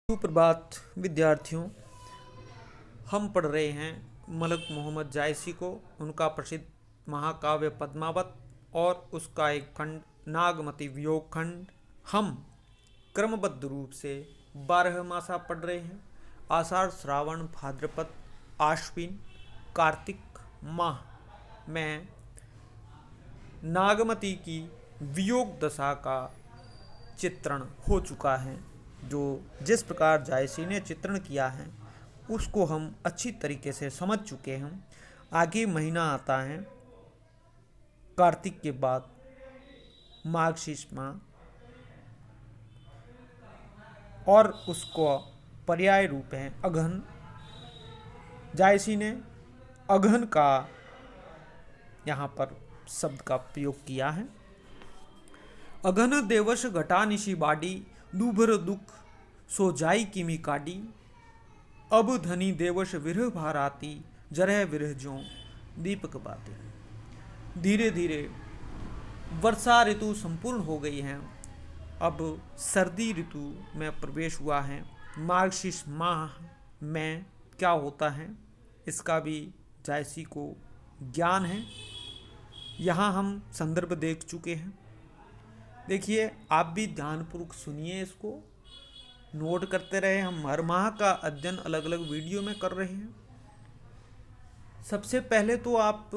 सुप्रभात विद्यार्थियों। हम पढ़ रहे हैं मलक मोहम्मद जायसी को, उनका प्रसिद्ध महाकाव्य पद्मावत और उसका एक खंड नागमती वियोग खंड। हम क्रमबद्ध रूप से 12 मासा पढ़ रहे हैं। आषाढ़, श्रावण, भाद्रपद, आश्विन, कार्तिक माह में नागमती की वियोग दशा का चित्रण हो चुका है। जो जिस प्रकार जायसी ने चित्रण किया है उसको हम अच्छी तरीके से समझ चुके हैं। आगे महीना आता है कार्तिक के बाद मार्गशीर्ष माह, और उसको पर्याय रूप है अगहन। जायसी ने अगहन का यहाँ पर शब्द का प्रयोग किया है। अगहन देवश घटा निशी बाडी, दूभर दुख सो जाई किमी काडी। अब धनी देवश विरह भाराती, जरह विरह ज्यों दीपक बाती। धीरे धीरे वर्षा ऋतु संपूर्ण हो गई है। अब सर्दी ऋतु में प्रवेश हुआ है। मार्गशीर्ष माह में क्या होता है इसका भी जायसी को ज्ञान है। यहाँ हम संदर्भ देख चुके हैं। देखिए, आप भी ध्यानपूर्वक सुनिए, इसको नोट करते रहे। हम हर माह का अध्ययन अलग अलग वीडियो में कर रहे हैं। सबसे पहले तो आप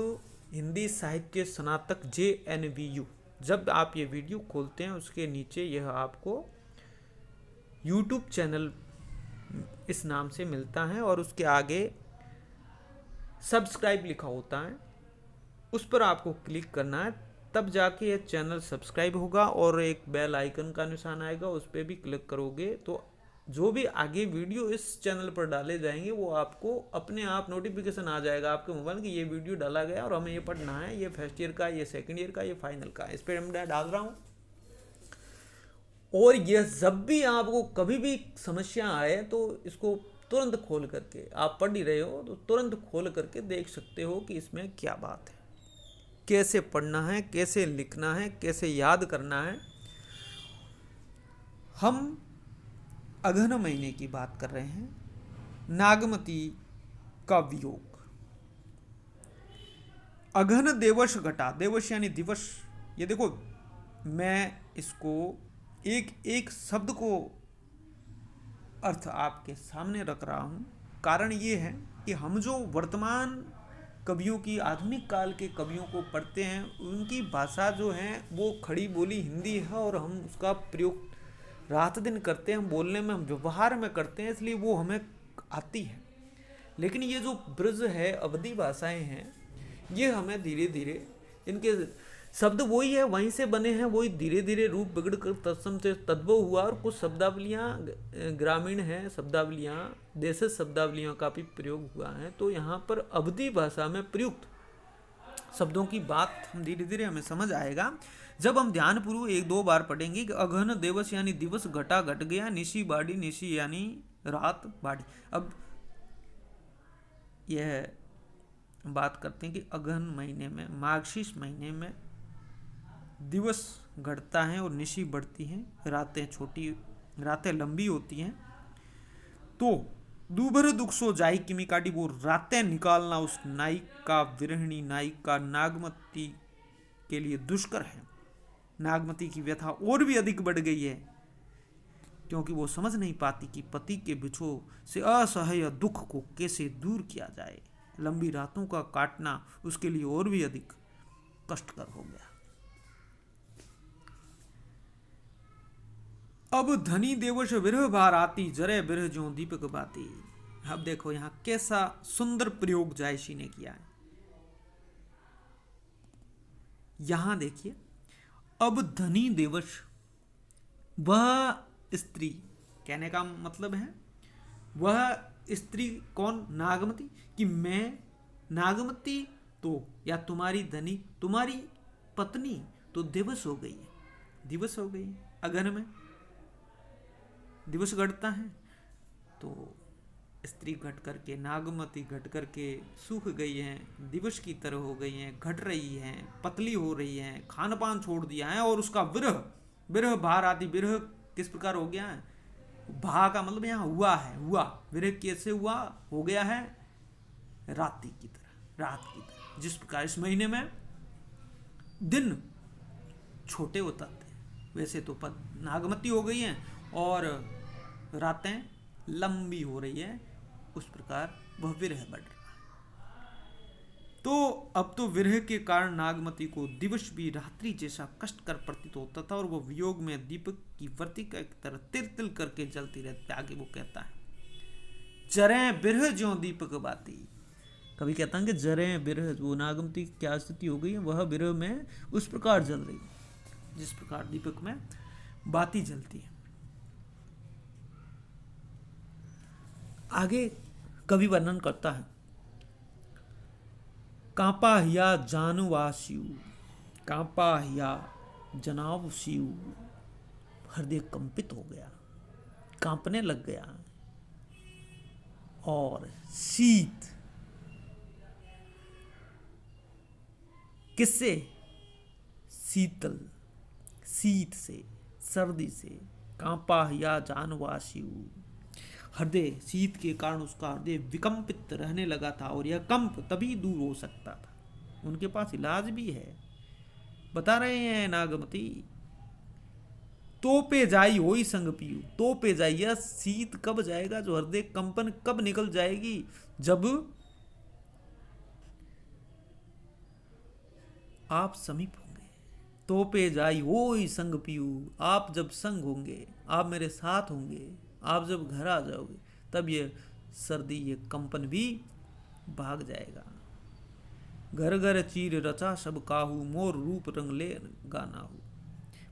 हिंदी साहित्य स्नातक JNVU, जब आप ये वीडियो खोलते हैं उसके नीचे यह आपको YouTube चैनल इस नाम से मिलता है और उसके आगे सब्सक्राइब लिखा होता है, उस पर आपको क्लिक करना है, तब जाके ये चैनल सब्सक्राइब होगा और एक बेल आइकन का निशान आएगा, उस पर भी क्लिक करोगे तो जो भी आगे वीडियो इस चैनल पर डाले जाएंगे वो आपको अपने आप नोटिफिकेशन आ जाएगा आपके मोबाइल की ये वीडियो डाला गया और हमें ये पढ़ना है, ये फर्स्ट ईयर का, ये सेकंड ईयर का, ये फाइनल का, इस पर मैं डाल रहा हूँ। और यह जब भी आपको कभी भी समस्या आए तो इसको तुरंत खोल करके, आप पढ़ ही रहे हो तो तुरंत खोल करके देख सकते हो कि इसमें क्या बात है, कैसे पढ़ना है, कैसे लिखना है, कैसे याद करना है। हम अगहन महीने की बात कर रहे हैं, नागमती का वियोग। अगहन देवश घटा, देवश यानी दिवस। ये देखो, मैं इसको एक एक शब्द को अर्थ आपके सामने रख रहा हूँ। कारण ये है कि हम जो वर्तमान कवियों की, आधुनिक काल के कवियों को पढ़ते हैं, उनकी भाषा जो है वो खड़ी बोली हिंदी है और हम उसका प्रयोग रात दिन करते हैं, हम बोलने में, हम व्यवहार में करते हैं, इसलिए वो हमें आती है। लेकिन ये जो ब्रज है, अवधी भाषाएं हैं, ये हमें धीरे धीरे, इनके शब्द वही है, वहीं से बने हैं, वही धीरे धीरे रूप बिगड़ कर तत्सम से तद्भव हुआ। और कुछ शब्दावलियाँ ग्रामीण हैं, शब्दावलियाँ देशज शब्दावलियों का भी प्रयोग हुआ है। तो यहाँ पर अवधी भाषा में प्रयुक्त शब्दों की बात हम धीरे धीरे हमें समझ आएगा जब हम ध्यानपूर्वक एक दो बार पढ़ेंगे कि अगहन देवस यानी दिवस, घटा घट गया, निशी बाड़ी, निशी यानी रात, बाड़ी। अब यह बात करते हैं कि अगहन महीने में, मार्गशीर्ष महीने में दिवस घटता है और निशी बढ़ती हैं, रातें छोटी, रातें लंबी होती हैं। तो दूभर दुख सो जाई किमी काटी, वो रातें निकालना उस नायिक का, विरहिणी नायिक का, नागमती के लिए दुष्कर है। नागमती की व्यथा और भी अधिक बढ़ गई है क्योंकि वो समझ नहीं पाती कि पति के बिछो से असह्य दुख को कैसे दूर किया जाए। लंबी रातों का काटना उसके लिए और भी अधिक कष्टकर हो गया। अब धनी देवश विरह भार आती, जरे विरह ज्यों दीपक बाती। अब देखो यहाँ कैसा सुंदर प्रयोग जायसी ने किया है। यहां देखिए, अब धनी देवश, वह स्त्री, कहने का मतलब है वह स्त्री कौन? नागमती। कि मैं नागमती तो, या तुम्हारी धनी, तुम्हारी पत्नी तो दिवस हो गई है, दिवस हो गई है। अगहन में दिवस घटता है तो स्त्री घट करके, नागमती घट करके सूख गई हैं, दिवस की तरह हो गई हैं, घट रही हैं, पतली हो रही हैं, खान पान छोड़ दिया है और उसका विरह, विरह भार आदि, विरह किस प्रकार हो गया है, भा का मतलब यहाँ हुआ है, हुआ विरह कैसे हुआ, हो गया है रात्रि की तरह, रात की तरह। जिस प्रकार इस महीने में दिन छोटे होते हैं वैसे तो पद नागमती हो गई हैं और रातें लंबी हो रही है, उस प्रकार वह विरह बढ़ रहा है। तो अब तो विरह के कारण नागमती को दिवस भी रात्रि जैसा कष्टकर प्रतीत होता था और वो वियोग में दीपक की वर्तिका की तरह तिल तिल करके जलती रहती। आगे वो कहता है जरे बिरह ज्यों दीपक बाती। कभी कहता है कि जरे बिरह, वो नागमती की क्या स्थिति हो गई है, वह विरह में उस प्रकार जल रही है जिस प्रकार दीपक में बाती जलती है। आगे कवि वर्णन करता है कांपा हिया जानवासियु, कांपा हिया जनावसियु, हृदय कंपित हो गया, कांपने लग गया। और शीत, किससे, शीतल, शीत से, सर्दी से। कांपा हिया जानवासियु, हृदय शीत के कारण उसका हृदय विकंपित रहने लगा था और यह कंप तभी दूर हो सकता था, उनके पास इलाज भी है। बता रहे हैं नागमती तो पे जाई होई संग पियू, तो पे जाई, यह शीत कब जाएगा, जो हृदय कंपन कब निकल जाएगी, जब आप समीप होंगे। तो पे जाई होई संग पियू, आप जब संग होंगे, आप मेरे साथ होंगे, आप जब घर आ जाओगे, तब ये सर्दी, ये कंपन भी भाग जाएगा। घर घर चीर रचा सब काहू, मोर रूप रंग ले गाना हो।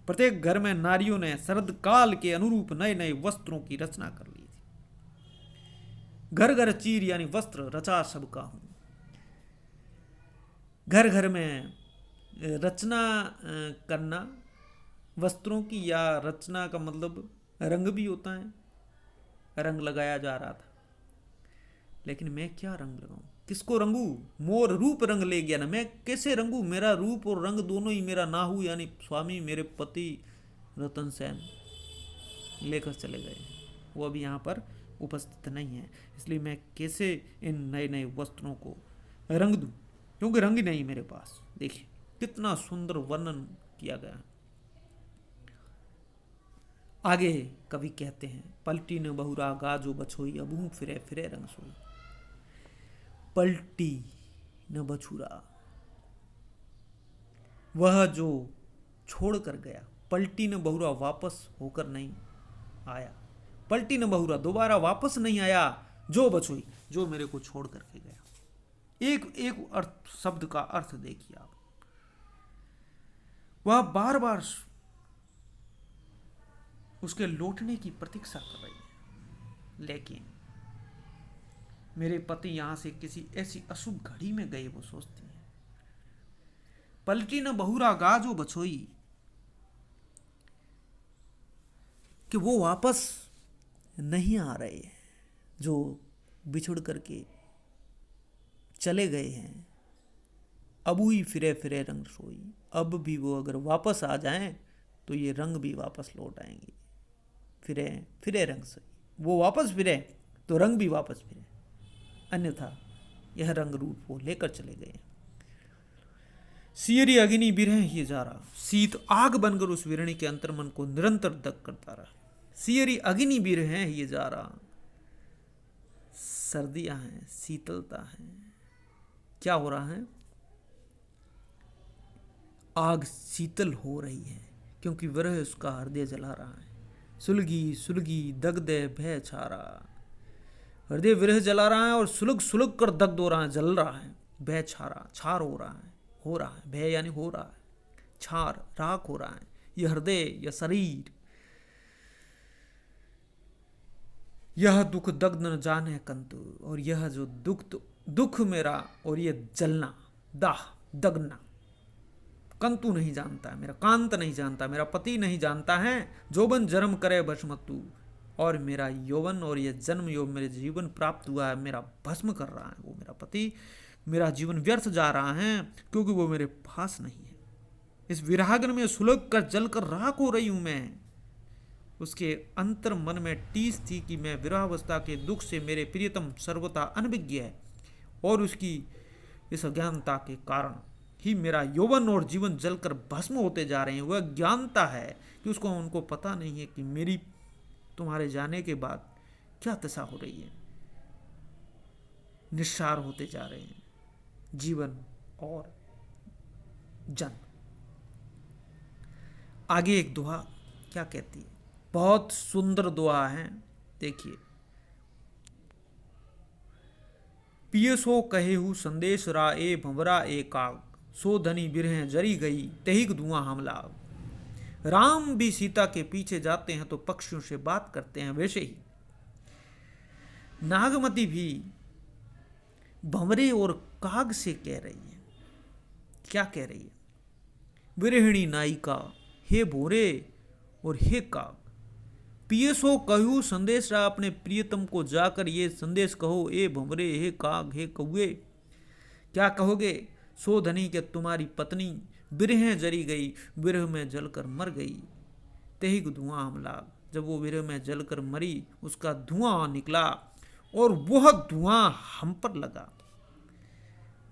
प्रत्येक घर में नारियों ने शरद काल के अनुरूप नए नए वस्त्रों की रचना कर ली थी। घर घर चीर यानी वस्त्र, रचा सब काहू, घर घर में रचना करना वस्त्रों की, या रचना का मतलब रंग भी होता है, रंग लगाया जा रहा था। लेकिन मैं क्या रंग लगाऊं, किसको रंगू, मोर रूप रंग ले गया ना, मैं कैसे रंगू, मेरा रूप और रंग दोनों ही मेरा नाहू यानी स्वामी मेरे पति रतन सेन लेकर चले गए, वो अभी यहाँ पर उपस्थित नहीं है, इसलिए मैं कैसे इन नए नए वस्त्रों को रंग दूं, क्योंकि रंग ही नहीं मेरे पास। देखिए कितना सुंदर वर्णन किया गया। आगे कवि कहते हैं पलटी न बहुरा गाजो बछोई, अबू फिरे फिरे रंग सोई। पलटी न बछुरा, वह जो छोड़ कर गया, पलटी न बहुरा, वापस होकर नहीं आया, पलटी न बहुरा, दोबारा वापस नहीं आया, जो बछोई, जो मेरे को छोड़ करके गया। एक एक अर्थ, शब्द का अर्थ देखिए आप, वह बार बार उसके लौटने की प्रतीक्षा कर रही है, लेकिन मेरे पति यहां से किसी ऐसी अशुभ घड़ी में गए, वो सोचती है। पलटी न बहुरा गाजो बछोई, कि वो वापस नहीं आ रहे, जो बिछुड़ करके चले गए हैं। अबू ही फिरे फिरे रंग सोई, अब भी वो अगर वापस आ जाएं तो ये रंग भी वापस लौट आएंगे। फिरे फिरे रंग से, वो वापस फिरे तो रंग भी वापस फिरे, अन्यथा यह रंग रूप वो लेकर चले गए। सियरी अग्नि बिरह ही जा रहा, शीत आग बनकर उस विरणी के अंतर्मन को निरंतर दग करता रहा। सियरी अग्नि बिरह ही जा रहा, सर्दियां हैं, शीतलता है, क्या हो रहा है, आग शीतल हो रही है, क्योंकि विरह उसका हृदय जला रहा है। सुलगी सुलगी दगदे भय छारा, हृदय विरह जला रहा है और सुलग सुलग कर दग्ध हो रहा है, जल रहा है। भय छारा, छार हो रहा है, भय यानी हो रहा है, छार राख हो रहा है। यह हृदय, यह शरीर, यह दुख दग्ध न जाने कंतु, और यह जो दुख मेरा और यह जलना, दाह दगना, कंतु नहीं जानता है, मेरा कांत नहीं जानता, मेरा पति नहीं जानता है। जोबन जन्म करे भस्मतु, और मेरा यौवन और ये जन्म योग मेरे जीवन प्राप्त हुआ है, मेरा भस्म कर रहा है वो मेरा पति, मेरा जीवन व्यर्थ जा रहा है, क्योंकि वो मेरे पास नहीं है। इस विरागन में सुलग कर जल कर राख हो रही हूं मैं। उसके अंतर मन में टीस थी कि मैं विरहावस्था के दुख से मेरे प्रियतम सर्वथा अनभिज्ञ है, और उसकी इस अज्ञानता के कारण ही मेरा यौवन और जीवन जलकर भस्म होते जा रहे हैं। वह अज्ञानता है कि उसको उनको पता नहीं है कि मेरी तुम्हारे जाने के बाद क्या दशा हो रही है। निस्सार होते जा रहे हैं जीवन और जन। आगे एक दुआ क्या कहती है, बहुत सुंदर दुआ है, देखिए। पियसो कहेहु संदेश रा ए भंवरा ए काग, सो धनी बिरह जरी गई तहिक धुआं हम लाग। राम भी सीता के पीछे जाते हैं तो पक्षियों से बात करते हैं, वैसे ही नागमती भी भंवरे और काग से कह रही है। क्या कह रही है? विरहिणी नायिका, हे भोरे और हे काग, पियसो कहू संदेश रा, अपने प्रियतम को जाकर ये संदेश कहो, ए भंवरे, हे काग, हे कौए। क्या कहोगे? सो धनी के तुम्हारी पत्नी बिरह जरी गई, विरह में जलकर मर गई, तेहिक धुआं हम लाग। जब वो विरह में जलकर मरी उसका धुआं निकला और वह धुआं हम पर लगा,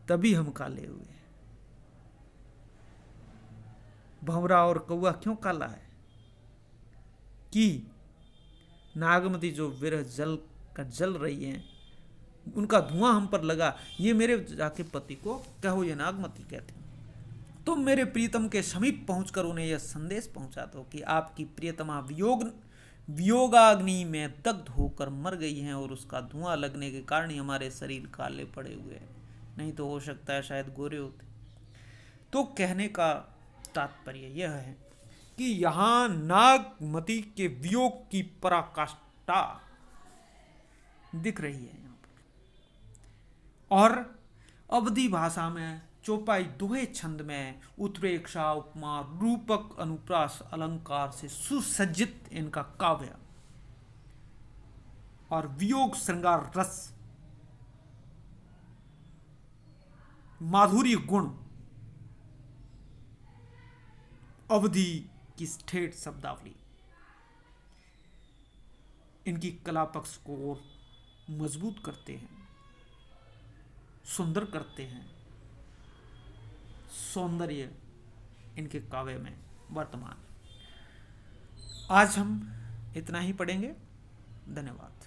तभी हम काले हुए। भंवरा और कौआ क्यों काला है? कि नागमती जो विरह जल रही हैं, उनका धुआं हम पर लगा। ये मेरे जाके पति को कहो, ये नागमती कहते हैं, तुम मेरे प्रियतम के समीप पहुंचकर उन्हें यह संदेश पहुंचा दो कि आपकी प्रियतमा वियोगाग्नि में दग्ध होकर मर गई हैं, और उसका धुआं लगने के कारण ही हमारे शरीर काले पड़े हुए हैं, नहीं तो हो सकता है शायद गोरे होते। तो कहने का तात्पर्य यह है कि यहां नागमती के वियोग की पराकाष्ठा दिख रही है यहां पर। और अवधी भाषा में चौपाई दोहे छंद में उत्प्रेक्षा, उपमा, रूपक, अनुप्रास, अलंकार से सुसज्जित इनका काव्य और वियोग श्रृंगार रस, माधुर्य गुण, अवधि की ठेठ शब्दावली इनकी कला पक्ष को और मजबूत करते हैं, सुंदर करते हैं। सौंदर्य इनके काव्य में वर्तमान। आज हम इतना ही पढ़ेंगे। धन्यवाद।